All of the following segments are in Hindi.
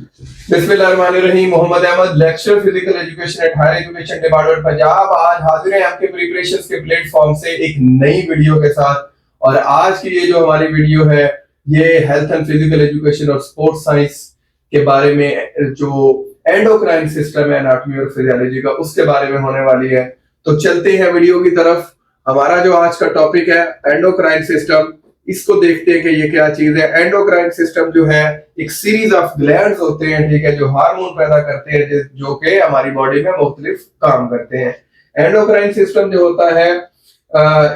बिस्मिल्लाहिर्रहमानिर्रहीम। Mohammad Ahmad, lecture physical education at higher education department Punjab. आज हाजिर हैं आपके प्रिपरेशंस के प्लेटफॉर्म से एक नई वीडियो के साथ। और आज की ये जो हमारी वीडियो है ये हेल्थ एंड फिजिकल एजुकेशन और स्पोर्ट्स साइंस के बारे में, जो एंडोक्राइन सिस्टम है एनाटॉमी और फिजियोलॉजी का, उसके बारे में होने वाली है। तो चलते हैं वीडियो की तरफ। हमारा जो आज का टॉपिक है एंडोक्राइन सिस्टम, इसको देखते हैं कि ये क्या चीज है। एंडोक्राइन सिस्टम जो है एक सीरीज ऑफ ग्लैंड्स होते हैं, ठीक है, जो हार्मोन पैदा करते हैं, जो कि हमारी बॉडी में मुख्तलिफ काम करते हैं। एंडोक्राइन सिस्टम जो होता है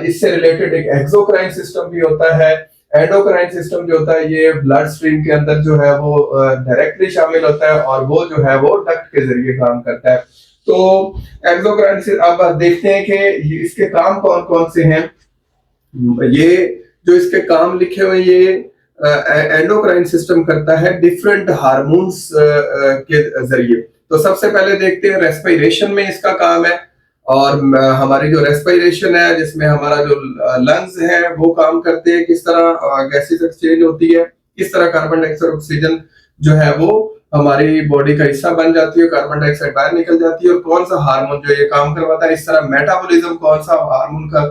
इससे रिलेटेड एक एक्सोक्राइन सिस्टम भी होता है। एंडोक्राइन सिस्टम जो होता है ये ब्लड स्ट्रीम के अंदर जो है वो डायरेक्टली शामिल होता है और वो जो है वो डक्ट के जरिए काम करता है। तो एक्सोक्राइन से अब देखते हैं कि इसके काम कौन कौन से हैं। ये जो इसके काम लिखे हुए, ये एंडोक्राइन सिस्टम करता है डिफरेंट हार्मोन्स के जरिए। तो सबसे पहले देखते हैं रेस्पिरेशन में इसका काम है। और हमारी जो रेस्पिरेशन है जिसमें हमारा जो लंग्स है वो काम करते हैं, किस तरह गैसेस एक्सचेंज होती है, किस तरह कार्बन डाइऑक्साइड ऑक्सीजन जो है वो हमारी बॉडी का हिस्सा बन जाती है, कार्बन डाइऑक्साइड बाहर निकल जाती है, और कौन सा हार्मोन जो ये काम करवाता है। इस तरह मेटाबॉलिज्म, कौन सा हार्मोन का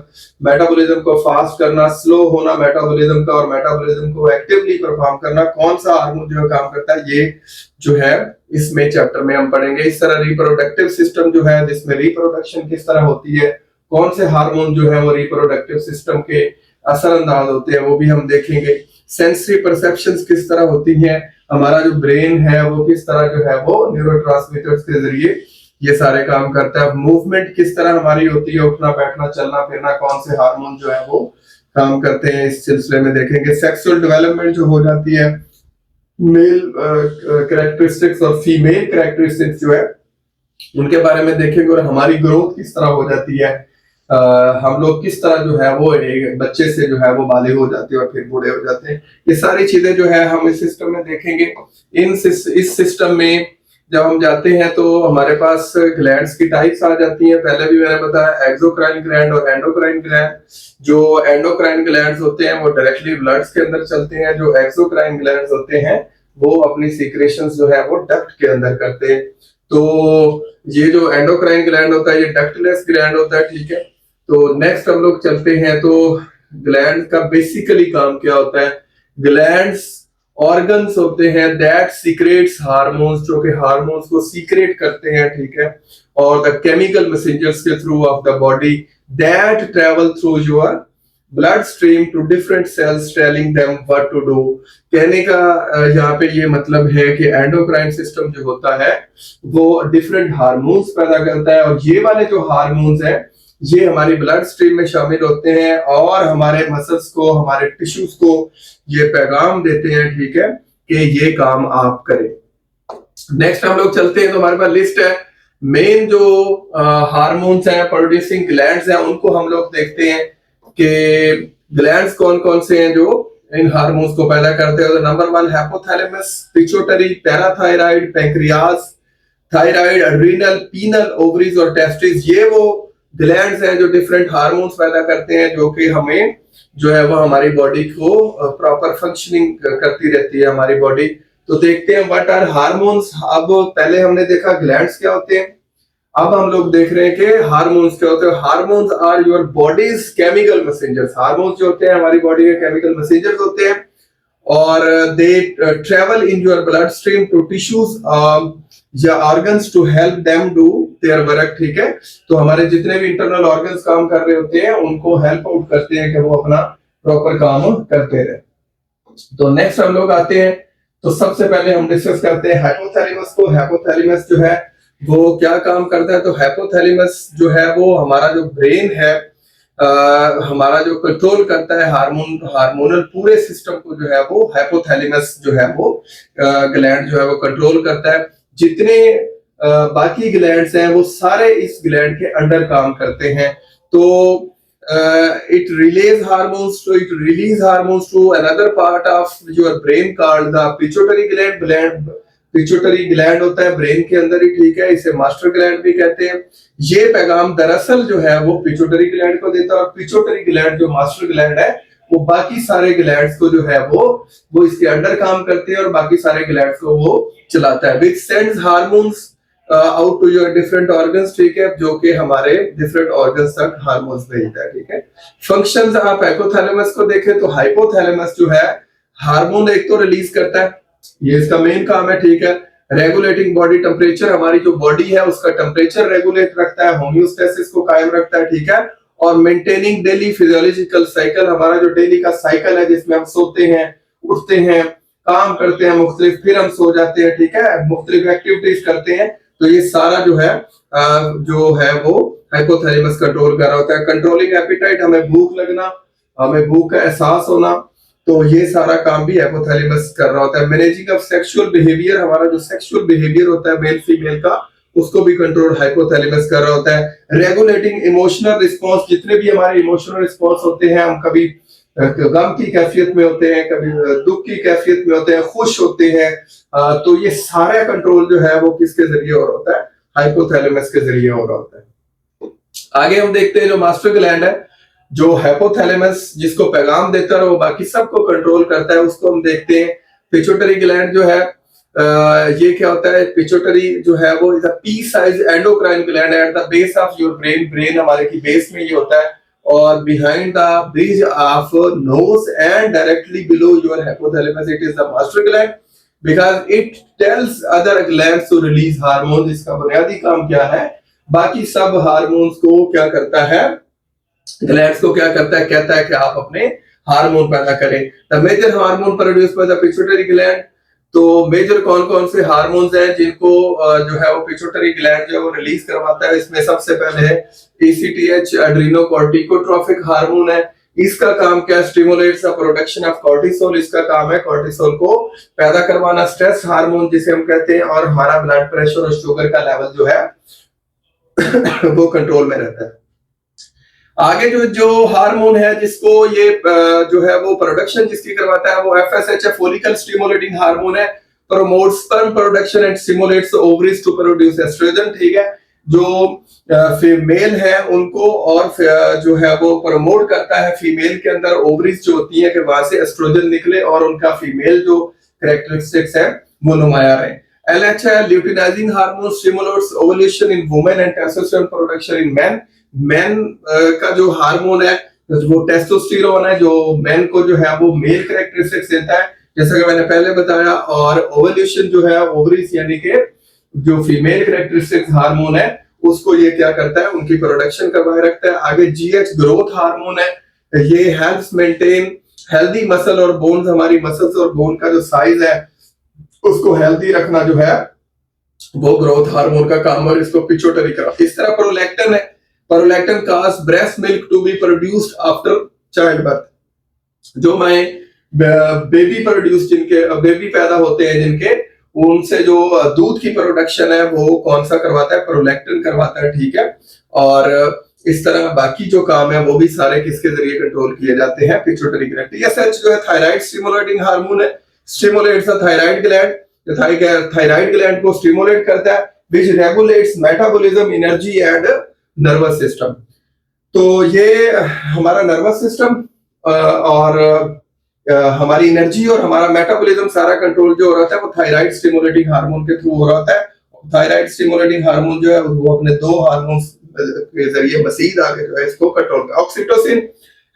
मेटाबॉलिज्म को फास्ट करना, स्लो होना मेटाबॉलिज्म का, और मेटाबॉलिज्म को एक्टिवली परफॉर्म करना, कौन सा हार्मोन जो है काम करता है, ये जो है इसमें चैप्टर में हम पढ़ेंगे। इस तरह रिप्रोडक्टिव सिस्टम जो है जिसमें रिप्रोडक्शन किस तरह होती है, कौन से हार्मोन जो है वो रिप्रोडक्टिव सिस्टम के असरअंदाज होते हैं, वो भी हम देखेंगे। सेंसरी परसेप्शंस किस तरह होती हैं, हमारा जो ब्रेन है वो किस तरह जो है वो न्यूरोट्रांसमीटर्स के जरिए ये सारे काम करता है। मूवमेंट किस तरह हमारी होती है, उठना बैठना चलना फिरना, कौन से हार्मोन जो है वो काम करते हैं, इस सिलसिले में देखेंगे। सेक्सुअल डेवलपमेंट जो हो जाती है, मेल कैरेक्टरिस्टिक्स और फीमेल कैरेक्टरिस्टिक्स जो है उनके बारे में देखेंगे, और हमारी ग्रोथ किस तरह हो जाती है, हम लोग किस तरह जो है वो एक बच्चे से जो है वो बालिग हो जाते हैं और फिर बूढ़े हो जाते हैं। ये सारी चीजें जो है हम इस सिस्टम में देखेंगे। इस सिस्टम में जब हम जाते हैं तो हमारे पास ग्लैंड्स की टाइप्स आ जाती हैं। पहले भी मैंने बताया एक्सोक्राइन ग्लैंड और एंडोक्राइन ग्लैंड। जो एंडोक्राइन ग्लैंड्स होते हैं वो डायरेक्टली ब्लड्स के अंदर चलते हैं, जो एक्सोक्राइन ग्लैंड्स होते हैं वो अपनी सीक्रेशंस जो है वो डक्ट के अंदर करते हैं। तो ये जो एंडोक्राइन ग्लैंड होता है ये डक्टलेस ग्लैंड होता है, ठीक है। तो नेक्स्ट हम लोग चलते हैं तो ग्लैंड का बेसिकली काम क्या होता है। ग्लैंड्स ऑर्गन्स होते हैं दैट सीक्रेट्स हार्मोन्स, जो कि हार्मोन्स को सीक्रेट करते हैं, ठीक है, और द केमिकल मैसेंजर्स के through of the body that travel through your blood stream to different cells telling them what to do. कहने का यहाँ पे ये मतलब है कि एंडोक्राइन सिस्टम जो होता है वो डिफरेंट हार्मोन्स पैदा करता है, और ये वाले जो हार्मोन्स है ये हमारी ब्लड स्ट्रीम में शामिल होते हैं और हमारे मसल्स को, हमारे टिश्यूज को ये पैगाम देते हैं, ठीक है, कि ये काम आप करें। नेक्स्ट हम लोग चलते हैं तो हमारे पास लिस्ट है। मेन जो हार्मोन्स हैं, प्रोड्यूसिंग ग्लैंड्स हैं, उनको हम लोग देखते हैं कि ग्लैंड्स कौन कौन से हैं जो इन हार्मोन्स को पैदा करते हैं। तो number 1 hypothalamus, pituitary, parathyroid, pancreas, thyroid, adrenal, pineal, ovaries और टेस्टिस। ये वो ग्लैंड्स हैं जो डिफरेंट हार्मोन्स पैदा करते हैं, जो कि हमें जो है वो हमारी बॉडी को प्रॉपर फंक्शनिंग करती रहती है हमारी बॉडी। तो देखते हैं व्हाट आर हार्मोन्स। अब पहले हमने देखा ग्लैंड्स क्या होते हैं, अब हम लोग देख रहे हैं कि हार्मोन्स क्या होते हैं। Hormones are your body's chemical messengers. Hormones जो होते हैं हमारी बॉडी के केमिकल मैसेंजर्स होते हैं, और they travel in your blood stream to tissues या organs to help them do their work, ठीक है। तो हमारे जितने भी इंटरनल ऑर्गन्स काम कर रहे होते हैं उनको हेल्प आउट करते हैं कि वो अपना प्रॉपर काम करते रहे। तो नेक्स्ट हम लोग आते हैं तो सबसे पहले हम डिस्कस करते हैं हाइपोथैलेमस को। हाइपोथैलेमस जो है वो क्या काम करता है, तो हाइपोथैलेमस जो है वो हमारा जो ब्रेन है, हमारा जो कंट्रोल करता है हार्मोनल पूरे सिस्टम को, जो है वो हाइपोथैलेमस जो है वो ग्लैंड जो है वो कंट्रोल करता है। जितने बाकी ग्लैंड्स हैं वो सारे इस ग्लैंड के अंडर काम करते हैं। तो it release hormones to another part of your brain called the pituitary gland. Pituitary gland होता है ब्रेन के अंदर ही, ठीक है, इसे मास्टर ग्लैंड भी कहते हैं। ये पैगाम दरअसल जो है वो पिट्यूटरी ग्लैंड को देता है, और पिट्यूटरी ग्लैंड जो मास्टर ग्लैंड है वो बाकी सारे ग्लैंड्स को जो है वो इसके अंडर काम करते हैं और बाकी सारे ग्लैंड्स को वो चलाता है, which sends hormones out to your different organs, ठीक है, जो कि हमारे डिफरेंट ऑर्गन्स तक हार्मोन्स भेजता है, ठीक है। फंक्शंस आप हाइपोथैलेमस को देखें तो हाइपोथैलेमस जो है हार्मोन एक तो रिलीज करता है, ये इसका मेन काम है, ठीक है। रेगुलेटिंग बॉडी टेम्परेचर, हमारी जो बॉडी है उसका टेम्परेचर रेगुलेट रखता है, होम्योस्टेसिस को कायम रखता है, ठीक है। और मेंटेनिंग डेली फिजियोलॉजिकल साइकिल, हमारा जो डेली का साइकिल है जिसमें हम सोते हैं, उठते हैं, काम करते हैं मुख्तलिफ, फिर हम सो जाते हैं, ठीक है, मुख्तलिफ एक्टिविटीज करते हैं, तो ये सारा जो है वो हाइपोथैलेमस कंट्रोल कर रहा होता है। कंट्रोलिंग एपिटाइट, हमें भूख लगना, हमें भूख का एहसास होना, तो ये सारा काम भी हाइपोथैलेमस कर रहा होता है। मैनेजिंग ऑफ सेक्सुअल बिहेवियर, हमारा जो सेक्सुअल बिहेवियर होता है मेल फीमेल का, उसको भी कंट्रोल हाइपोथैलेमस कर रहा होता है। रेगुलेटिंग इमोशनल रिस्पॉन्स, जितने भी हमारे इमोशनल रिस्पॉन्स होते हैं, हम कभी गम की कैफियत में होते हैं, कभी दुख की कैफियत में होते हैं, खुश होते हैं, तो ये सारा कंट्रोल जो है वो किसके जरिए हो रहा होता है, हाइपोथैलेमस के जरिए हो रहा होता है। आगे हम देखते हैं जो मास्टर ग्लैंड है, जो हाइपोथैलेमस जिसको पैगाम देता है वो बाकी सबको कंट्रोल करता है, उसको हम देखते हैं। पिट्यूटरी ग्लैंड जो है, ये क्या होता है, पिट्यूटरी जो है वो is a P size endocrine gland at the base of your brain, brain हमारे की बेस में ये होता है, और behind the bridge of nose and directly below your hypothalamus, it is the master gland because it tells other glands to release hormones। इसका बुनियादी काम क्या है, बाकी सब हार्मोन्स को क्या करता है, ग्लैंड्स को क्या करता है, कहता है कि आप अपने हार्मोन पैदा करें। The major hormone produced by the pituitary gland, तो मेजर कौन कौन से हार्मोन्स हैं जिनको जो है वो पिट्यूटरी ग्लैंड जो है वो रिलीज करवाता है। इसमें सबसे पहले है ACTH, एड्रीनोकॉर्टिकोट्रोफिक हार्मोन है। इसका काम क्या, stimulates the production of cortisol, इसका काम है कॉर्टिसोल को पैदा करवाना। स्ट्रेस हार्मोन जिसे हम कहते हैं, और हमारा ब्लड प्रेशर और शुगर का लेवल जो है वो कंट्रोल में रहता है। आगे जो हार्मोन है जिसको ये जो है वो प्रोडक्शन जिसकी करवाता है वो FSH है, फोलिकल स्टिमुलेटिंग हार्मोन है, promotes sperm production and stimulates ovaries to produce oestrogen, ठीक है। जो फीमेल है उनको और जो है वो प्रमोट करता है फीमेल के अंदर ओवरीज जो होती है कि वहां से एस्ट्रोजन निकले और उनका फीमेल जो कैरेक्टरिस्टिक्स है वो नुमाया रहे। LH है, luteinizing hormone, stimulates ovulation in women and testosterone production in main. Main का जो हार्मोन है वो टेस्टोस्टेरोन है, जो मेन को जो है वो मेल कैरेक्टरिस्टिक्स देता है, जैसा कि मैंने पहले बताया। और ओवुलेशन जो है ओवरीज यानी कि जो फीमेल कैरेक्टरिस्टिक्स हार्मोन है उसको ये क्या करता है, उनकी प्रोडक्शन करवाए रखता है। आगे GH ग्रोथ हार्मोन है, ये हेल्प्स मेंटेन हेल्दी मसल और बोन्स, हमारी मसल्स और बोन का जो साइज है उसको हेल्दी रखना जो है वो ग्रोथ हार्मोन का काम, और इसको पिट्यूटरी करा। इस तरह प्रोलैक्टिन है, prolactin causes breast milk to be produced after childbirth, जो मैं बेबी प्रोड्यूस जिनके बेबी पैदा होते हैं जिनके, उनसे जो दूध की प्रोडक्शन है वो कौन सा करवाता है, प्रोलैक्टिन करवाता है, ठीक है। और इस तरह बाकी जो काम है वो भी सारे किसके जरिए कंट्रोल किए जाते हैं, पिट्यूटरी ग्लैंड। TSH जो है थायराइड स्टिमुलेटिंग हार्मोन है, stimulates the thyroid gland, thyroid gland को स्टिमुलेट करता है, which regulates metabolism, energy and nervous system. तो ये हमारा नर्वस सिस्टम और हमारी एनर्जी और हमारा मेटाबॉलिज्म सारा कंट्रोल जो हो रहा है वो थायराइड स्टिमुलेटिंग हार्मोन के थ्रू हो रहा है। थायराइड स्टिमुलेटिंग हार्मोन जो है वो अपने दो हार्मोन्स के जरिए मजीद आगे जो है इसको कंट्रोल कर। Oxytocin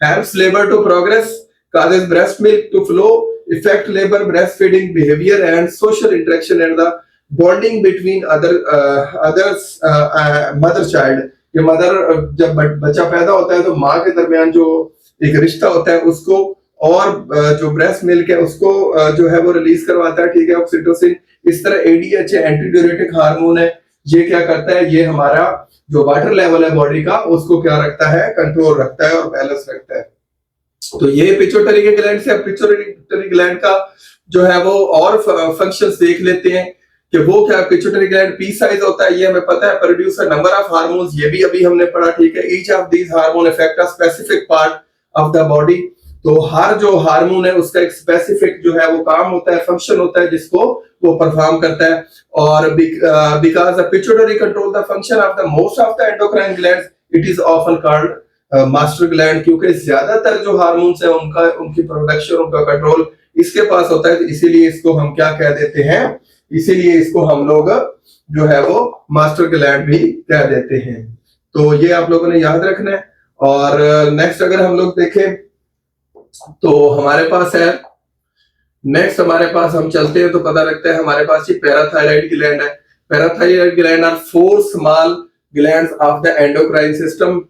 helps labour to progress, causes breast milk to flow, affect labor, breastfeeding behavior and social interaction and the bonding between mother child। ये मदर जब बच्चा पैदा होता है तो माँ के दरमियान जो एक रिश्ता होता है उसको, और जो ब्रेस्ट मिल्क है उसको जो है वो रिलीज करवाता है, ठीक है, ऑक्सीटोसिन। इस तरह ADH एंटीडायरेटिक हार्मोन है, ये क्या करता है, ये हमारा जो वाटर लेवल है बॉडी का उसको क्या रखता है, कंट्रोल रखता है और बैलेंस रखता है। तो ये पिट्यूटरी के ग्लैंड से, पिट्यूटरी ग्लैंड का जो है वो और फंक्शंस देख लेते हैं कि वो क्या, पिट्यूटरी ग्लैंड पी साइज होता है, ये हमें पता है, प्रोड्यूस नंबर ऑफ हार्मोन्स, ये भी अभी हमने पढ़ा, ठीक है। Each of these hormone affect a specific part of the body, तो हर जो हार्मोन है उसका एक स्पेसिफिक जो है वो काम होता है, फंक्शन होता है जिसको वो परफॉर्म करता है। और because the pituitary control the function of the most of the endocrine glands, it is often called master gland, क्योंकि ज्यादातर जो हार्मोन्स है उनका उनकी प्रोडक्शन, उनका कंट्रोल इसके पास होता है, तो इसीलिए इसको हम क्या कह देते हैं, इसीलिए इसको हम लोग जो है वो मास्टर ग्लैंड भी कह देते हैं। तो ये आप लोगों ने याद रखना है। और नेक्स्ट अगर हम लोग देखें तो हमारे पास है, नेक्स्ट हमारे पास हम चलते हैं तो पता लगता है हमारे पास ये पैराथायराइड ग्लैंड है। Parathyroid gland are 4 small glands of the endocrine system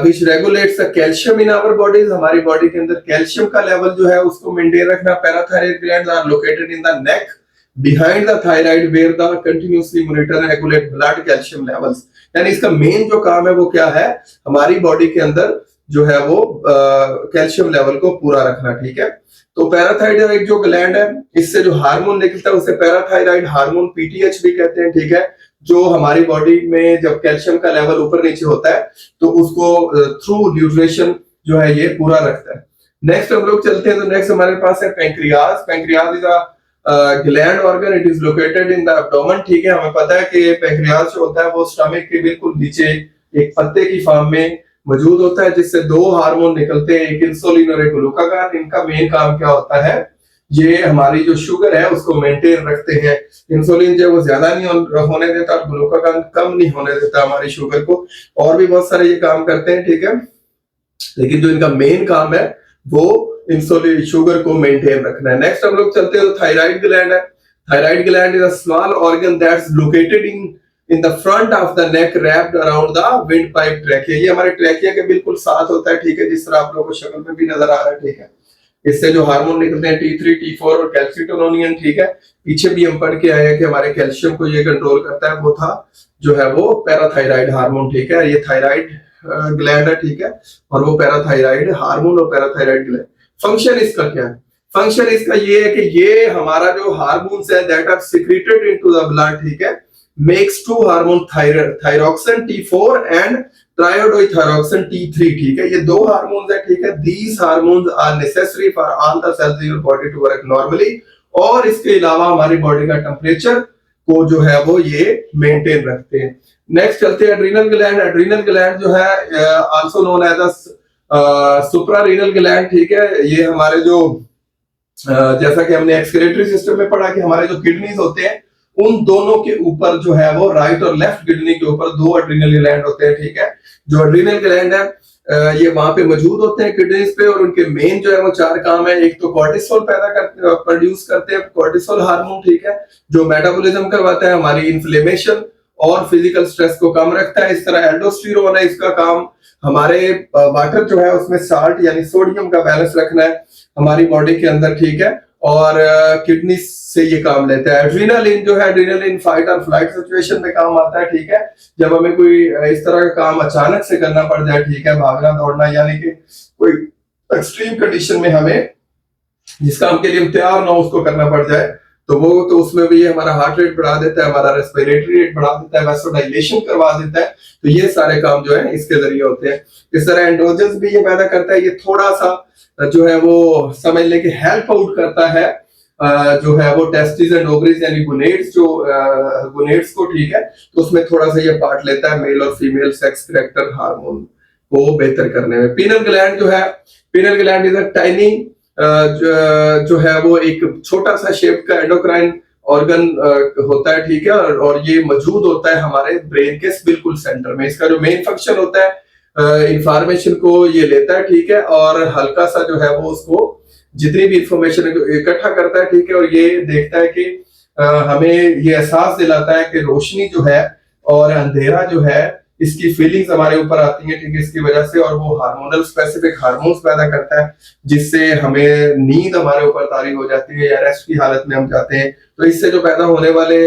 which regulates the calcium in our bodies। हमारी बॉडी के अंदर कैल्शियम का लेवल जो है उसको मेंटेन रखना। Parathyroid glands are located in the neck behind the thyroid where the continuously monitor and regulate blood calcium levels। यानी इसका मेन जो काम है वो क्या है, हमारी बॉडी के अंदर जो है वो कैल्शियम लेवल को पूरा रखना, ठीक है। तो पैराथायराइड जो ग्लैंड है इससे जो हार्मोन निकलता है उसे पैराथायराइड हार्मोन पीटीएच भी कहते हैं, ठीक है, जो हमारी बॉडी में जब कैल्शियम का लेवल ऊपर नीचे होता है तो उसको थ्रू न्यूट्रिशन जो है ये पूरा रखता है। नेक्स्ट हम लोग चलते हैं तो नेक्स्ट हमारे पास है pancreas. Pancreas is a gland organ, it is located in the abdomen, ठीक है। हमें पता है कि पैंक्रियाज जो होता है वो स्टमक के बिल्कुल नीचे एक पत्ते की फॉर्म में मौजूद होता है, जिससे 2 हार्मोन निकलते हैं, एक इंसुलिन और एक ग्लूकागॉन। इनका मेन काम क्या होता है, ये हमारी जो शुगर है उसको मेंटेन रखते हैं। इंसुलिन जो वो ज्यादा नहीं होने देता और ग्लूकागॉन कम नहीं होने देता हमारी शुगर को। और भी बहुत सारे ये काम करते हैं, ठीक है, लेकिन जो इनका मेन काम है वो इंसुलिन शुगर को मेंटेन रखना है। नेक्स्ट हम लोग चलते हैं तो थायराइड ग्लैंड है। Thyroid gland is a small organ that's located in the front of the neck wrapped around the wind pipe trachea. ये हमारे ट्रैकिया के बिल्कुल साथ होता है, ठीक है, जिस तरह आप लोगों को शक्ल में भी नजर आ रहा है, ठीक है। इससे जो हार्मोन निकलते हैं T3, T4 और कैल्सिटोनिन, ठीक है। पीछे भी हम पढ़ के आए हैं कि हमारे कैल्शियम को ये कंट्रोल करता है, वो था जो है वो पैराथायराइड हार्मोन, ठीक है। ये थायराइड ग्लैंड है, ठीक है, और वो पैराथायराइड हार्मोन और पैराथायराइड ग्लैंड। फंक्शन इसका क्या है, फंक्शन इसका ये है कि ये हमारा जो हार्मोन्स है that are secreted into the blood, ठीक है, makes 2 hormone thyroxine T4 and triiodothyronine T3, ठीक है। ये 2 हार्मोन्स है, ठीक है। these hormones are necessary for all the cells in your body to work normally। और इसके अलावा हमारी बॉडी का टेम्परेचर को जो है वो ये मेंटेन रखते हैं। नेक्स्ट चलते हैं एड्रीनल ग्लैंड। एड्रीनल ग्लैंड जो है also known as the suprarenal gland, ठीक है। ये हमारे जो जैसा कि हमने एक्सक्रीटरी सिस्टम में पढ़ा कि हमारे जो किडनीज होते हैं उन दोनों के ऊपर जो है वो राइट और लेफ्ट किडनी के ऊपर 2 एड्रीनल ग्लैंड होते हैं, ठीक है। जो एड्रीनल ग्लैंड है ये वहां पे मौजूद होते हैं किडनीज पे, और उनके मेन जो है वो 4 काम है। एक तो कॉर्टिसोल प्रोड्यूस करते हैं, कॉर्टिसोल हार्मोन, ठीक है, जो मेटाबॉलिज्म करवाता है, हमारी इन्फ्लेमेशन और फिजिकल स्ट्रेस को कम रखता है। इस तरह एल्डोस्टेरोन है, इसका काम हमारे वाटर जो है उसमें साल्ट यानी सोडियम का बैलेंस रखना है हमारी बॉडी के अंदर, ठीक है, और किडनी से ये काम लेता है। एड्रीनालिन जो है, एड्रीनालिन फाइट और फ्लाइट सिचुएशन में काम आता है, ठीक है। जब हमें कोई इस तरह का काम अचानक से करना पड़ जाए, ठीक है, भागना दौड़ना, यानी कि कोई एक्सट्रीम कंडीशन में हमें जिस काम के लिए हम तैयार ना हो उसको करना पड़ जाए, तो उसमें भी ये हमारा हार्ट रेट बढ़ा देता है, हमारा रेस्पिरेटरी रेट बढ़ा देता है, वैसोडाइलेशन करवा देता है। तो ये सारे काम जो है इसके जरिए होते हैं। इस तरह एंड्रोजन्स भी ये पैदा करता है, ये थोड़ा सा जो है वो समझ लें कि हेल्प आउट करता है जो है वो टेस्टिस एंड ओवरीज यानी गोनेड्स जो गोनेड्स को, ठीक है, तो उसमें थोड़ा सा ये पार्ट लेता है मेल और फीमेल सेक्स कैरेक्टर हार्मोन को बेहतर करने में। पीनल ग्लैंड जो है, penal gland is a tiny जो है वो एक छोटा सा शेप का एंडोक्राइन ऑर्गन होता है, ठीक है, और ये मौजूद होता है हमारे ब्रेन के बिल्कुल सेंटर में। इसका जो मेन फंक्शन होता है इंफॉर्मेशन को ये लेता है, ठीक है, और हल्का सा जो है वो उसको जितनी भी इंफॉर्मेशन इकट्ठा करता है, ठीक है, और ये देखता है कि हमें ये एहसास दिलाता है कि रोशनी जो है और अंधेरा जो है इसकी फीलिंग्स हमारे ऊपर आती है, ठीक है, इसकी वजह से, और वो हार्मोनल स्पेसिफिक हार्मोन्स पैदा करता है जिससे हमें नींद हमारे ऊपर तारी हो जाती है या रेस्ट की हालत में हम जाते हैं। तो इससे जो पैदा होने वाले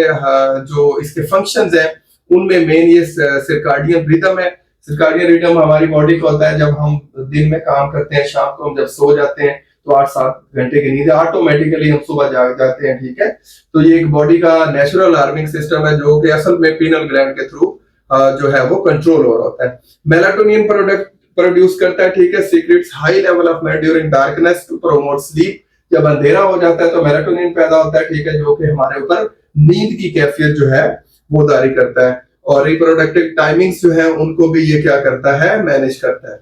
जो इसके फंक्शंस हैं उनमें मेन ये सर्काडियन रिदम है। सर्काडियन रिदम हमारी बॉडी का होता है जब हम दिन में काम करते हैं, शाम को हम जब सो जाते हैं तो 8-7 घंटे की नींद ऑटोमेटिकली हम सुबह जाग जाते हैं, ठीक है। तो ये एक बॉडी का नेचुरल अलार्मिंग सिस्टम है जो कि असल में पीनल ग्लैंड के थ्रू जो है वो कंट्रोल हो रहा होता है। मेलाटोनिन प्रोड्यूस करता है, ठीक है, secretes high level of male during darkness to promote sleep. जब अंधेरा हो जाता है तो मेलाटोनिन पैदा होता है, ठीक है, जो कि हमारे ऊपर नींद की कैफियत जो है वो जारी करता है। और रिप्रोडक्टिव टाइमिंग्स जो है उनको भी ये क्या करता है, मैनेज करता है।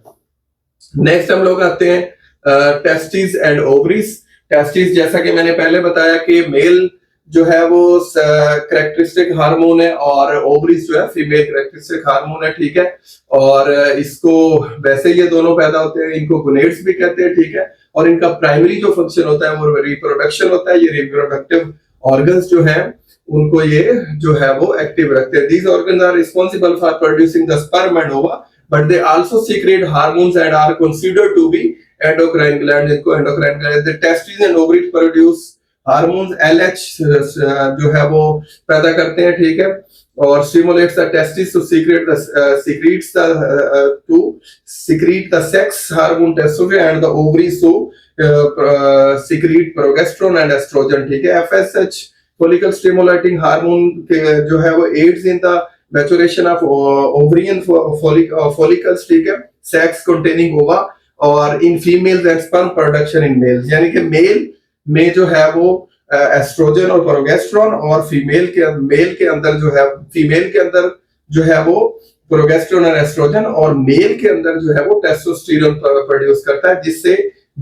नेक्स्ट हम लोग आते हैं टेस्टिस एंड ओवरीज। टेस्टिस जैसा कि मैंने पहले बताया कि मेल जो है वो कैरेक्टरिस्टिक हार्मोन है और ओवरीज जो है फीमेल कैरेक्टरिस्टिक हार्मोन है, ठीक है। और इसको वैसे ये दोनों पैदा होते हैं, इनको गोनेड्स भी कहते हैं, ठीक है। और इनका प्राइमरी जो फंक्शन होता है वो रिप्रोडक्शन होता है। ये रिप्रोडक्टिव ऑर्गन्स जो है उनको ये जो है वो एक्टिव रखते हैं। These organs are responsible for producing the sperm and ova, but they also secrete hormones and are considered to be endocrine gland. इनको endocrine gland, the testis and ovaries produce hormones LH जो है वो पैदा करते हैं, ठीक है। और stimulates the testis to secrete the sex hormone testosterone and the ovaries to secrete progesterone and estrogen, ठीक है। FSH follicle stimulating hormone जो है वो aids in the maturation of ovarian follicles, ठीक है, sex containing ova, और in females and sperm production in males। यानी कि मेल में जो है वो एस्ट्रोजन और प्रोगेस्टेरोन, और मेल के अंदर जो है, फीमेल के अंदर जो है वो प्रोगेस्टेरोन और एस्ट्रोजन, और मेल के अंदर जो है वो टेस्टोस्टेरोन प्रोड्यूस करता है, जिससे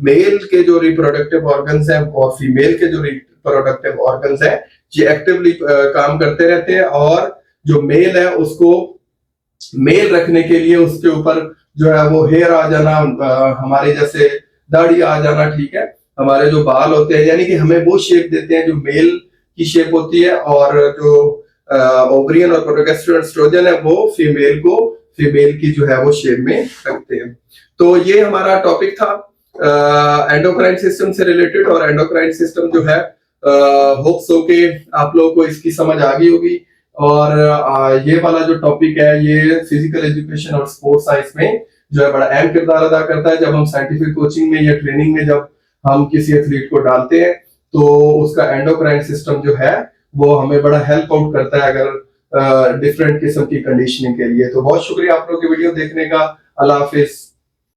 मेल के जो रिप्रोडक्टिव ऑर्गन्स हैं और फीमेल के जो रिप्रोडक्टिव ऑर्गन्स हैं ये एक्टिवली काम करते रहते हैं। और जो मेल है उसको मेल रखने के लिए उसके ऊपर जो है वो हेयर आ जाना, हमारे जैसे दाढ़ी आ जाना, ठीक है, हमारे जो बाल होते हैं, यानी कि हमें वो शेप देते हैं जो मेल की शेप होती है, और जो ओवरियन और प्रोगेस्टेरोन एस्ट्रोजन है वो फीमेल की जो है वो शेप में रखते हैं। तो ये हमारा टॉपिक था एंडोक्राइन सिस्टम से रिलेटेड। और एंडोक्राइन सिस्टम जो है होप सो के आप लोगों को इसकी समझ आ गई होगी। और ये वाला जो टॉपिक है ये फिजिकल एजुकेशन और स्पोर्ट्स साइंस में जो है बड़ा अहम किरदार अदा करता है। जब हम साइंटिफिक कोचिंग में या ट्रेनिंग में जब हम किसी एथलीट को डालते हैं तो उसका एंडोक्राइन सिस्टम जो है वो हमें बड़ा हेल्प आउट करता है अगर डिफरेंट किस्म की कंडीशनिंग के लिए। तो बहुत शुक्रिया आप लोगों की वीडियो देखने का। अल्लाह हाफिज।